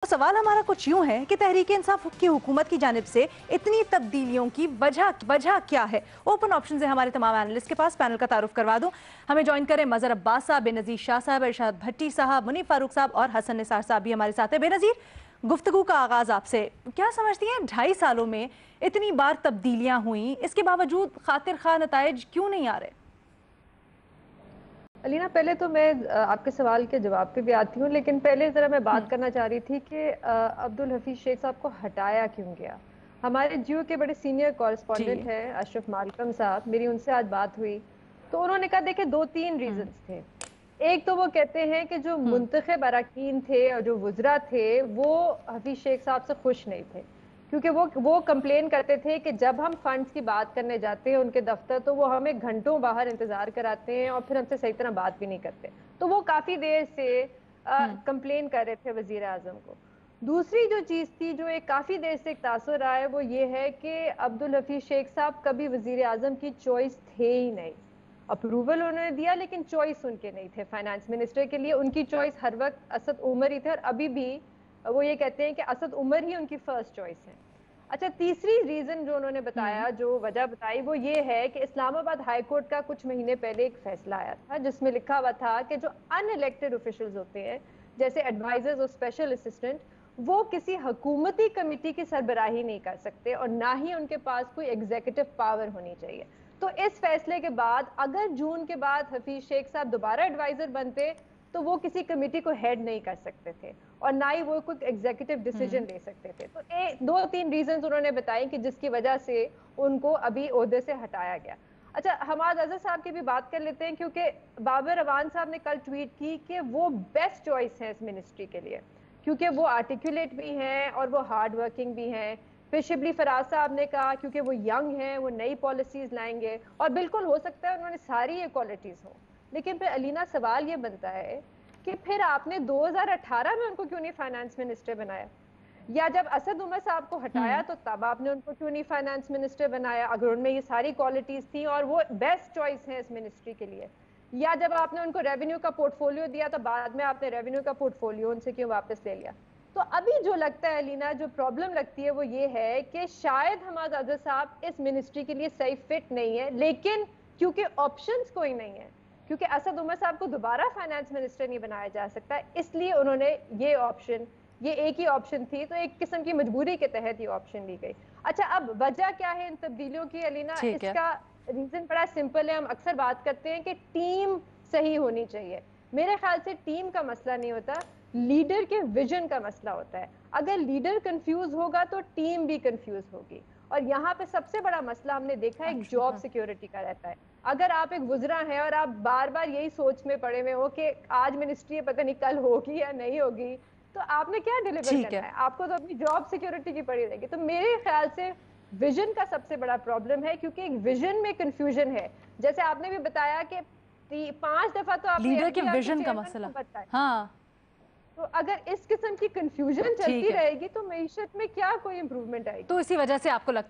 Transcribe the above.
सवाल हमारा कुछ यूं है कि तहरीक इंसाफ की हुकूमत की जानिब से इतनी तब्दीलियों की वजह क्या है। ओपन ऑप्शन है हमारे तमाम एनालिस्ट के पास। पैनल का तारुफ करवा दूं, हमें ज्वाइन करें मजहर अब्बास साहब, बेनजीर शाह साहब, इरशाद भट्टी साहब, मुनीफ फारूक साहब और हसन निसार साहब भी हमारे साथ हैं। बेनजीर, गुफ्तगू का आगाज आपसे। क्या समझती हैं 2.5 सालों में इतनी बार तब्दीलियां हुई, इसके बावजूद खातिर खा नताइज क्यों नहीं आ रहे? अलीना, पहले तो मैं आपके सवाल के जवाब पे भी आती हूँ, लेकिन पहले ज़रा मैं बात करना चाह रही थी कि अब्दुल हफीज़ शेख साहब को हटाया क्यों गया। हमारे जियो के बड़े सीनियर जी। कॉरेस्पॉन्डेंट हैं अशरफ मालकम साहब, मेरी उनसे आज बात हुई तो उन्होंने कहा देखिए 2-3 रीजंस थे। एक तो वो कहते हैं कि जो मुंतखब अरकान थे और जो वज़रा थे वो हफीज़ शेख साहब से खुश नहीं थे, क्योंकि वो कंप्लेन करते थे कि जब हम फंड्स की बात करने जाते हैं उनके दफ्तर तो वो हमें घंटों बाहर इंतजार कराते हैं और फिर हमसे सही तरह बात भी नहीं करते। तो वो काफी देर से कंप्लेन कर रहे थे वजीर आजम को। दूसरी जो चीज थी, जो एक काफी देर से एक तासुर रहा है, वो ये है कि अब्दुल हफीज शेख साहब कभी वजीर आजम की चॉइस थे ही नहीं। अप्रूवल उन्होंने दिया लेकिन चॉइस उनके नहीं थे फाइनेंस मिनिस्टर के लिए। उनकी चॉइस हर वक्त असद उमर ही थे और अभी भी वो ये कहते हैं कि असद उमर ही उनकी फर्स्ट चॉइस है। अच्छा, तीसरी रीजन जो उन्होंने बताया, जो वजह बताई, वो ये है कि इस्लामाबाद हाई कोर्ट का कुछ महीने पहले एक फैसला आया था जिसमें लिखा हुआ था कि जो अनइलेक्टेड ऑफिशियल्स होते हैं जैसे एडवाइजर्स और स्पेशल असिस्टेंट, वो किसी हुकूमती कमेटी की सरबराही नहीं कर सकते और ना ही उनके पास कोई एग्जीक्यूटिव पावर होनी चाहिए। तो इस फैसले के बाद अगर जून के बाद हफीज शेख साहब दोबारा एडवाइजर बनते तो वो किसी कमेटी को हेड नहीं कर सकते थे और ना ही वो कोई एग्जीक्यूटिव डिसीजन ले सकते थे। तो 2-3 रीजन उन्होंने बताए कि जिसकी वजह से उनको अभी ओहदे से हटाया गया। अच्छा, हमाद अजहर साहब की भी बात कर लेते हैं, क्योंकि बाबर अवान साहब ने कल ट्वीट की कि वो बेस्ट चॉइस है इस मिनिस्ट्री के लिए, क्योंकि वो आर्टिकुलेट भी हैं और वो हार्ड वर्किंग भी हैं। फिर शिबली फराज साहब ने कहा क्योंकि वो यंग हैं, वो नई पॉलिसीज लाएंगे, और बिल्कुल हो सकता है उन्होंने सारी ये क्वालिटीज हो। लेकिन फिर अलीना, सवाल ये बनता है कि फिर आपने 2018 में उनको क्यों नहीं फाइनेंस मिनिस्टर बनाया, या जब असद उमर साहब को हटाया तो तब आपने उनको क्यों नहीं फाइनेंस मिनिस्टर बनाया, अगर उनमें ये सारी क्वालिटीज थी और वो बेस्ट चॉइस है इस मिनिस्ट्री के लिए। या जब आपने उनको रेवेन्यू का पोर्टफोलियो दिया तो बाद में आपने रेवेन्यू का पोर्टफोलियो उनसे क्यों वापस ले लिया। तो अभी जो लगता है अलीना, जो प्रॉब्लम लगती है वो ये है कि शायद हमाद अजहर साहब इस मिनिस्ट्री के लिए सही फिट नहीं है, लेकिन क्योंकि ऑप्शंस कोई नहीं है, क्योंकि असद उमर साहब को दोबारा फाइनेंस मिनिस्टर नहीं बनाया जा सकता, इसलिए उन्होंने ये ऑप्शन, ये एक ही ऑप्शन थी तो एक किस्म की मजबूरी के तहत ये ऑप्शन ली गई। अच्छा, अब वजह क्या है इन तब्दीलियों की अलीना? ठीक है। इसका रीजन बड़ा सिंपल है। हम अक्सर बात करते हैं कि टीम सही होनी चाहिए। मेरे ख्याल से टीम का मसला नहीं होता, लीडर के विजन का मसला होता है। अगर लीडर कंफ्यूज होगा तो टीम भी कंफ्यूज होगी। और यहाँ पे सबसे बड़ा मसला हमने देखा है एक जॉब सिक्योरिटी का रहता है। अगर आप एक गुजरा हैं और आप बार बार यही सोच में पड़े हुए हो कि आज मिनिस्ट्री पता नहीं कल होगी या नहीं होगी, तो आपने क्या डिलीवर ठीक करना है। है? आपको तो अपनी जॉब सिक्योरिटी की पड़ी रहेगी। तो मेरे ख्याल से विजन का सबसे बड़ा प्रॉब्लम है, क्योंकि एक विजन में कंफ्यूजन है। जैसे आपने भी बताया कि 5 दफा तो आपने लीडर के एफबीआर के विजन का चेयरमैन को मसला। बताया। हाँ। तो अगर इस किस्म की कंफ्यूजन चलती ठीक है, रहेगी तो मईशत में क्या कोई इंप्रूवमेंट आएगी? तो इसी वजह से आपको लगता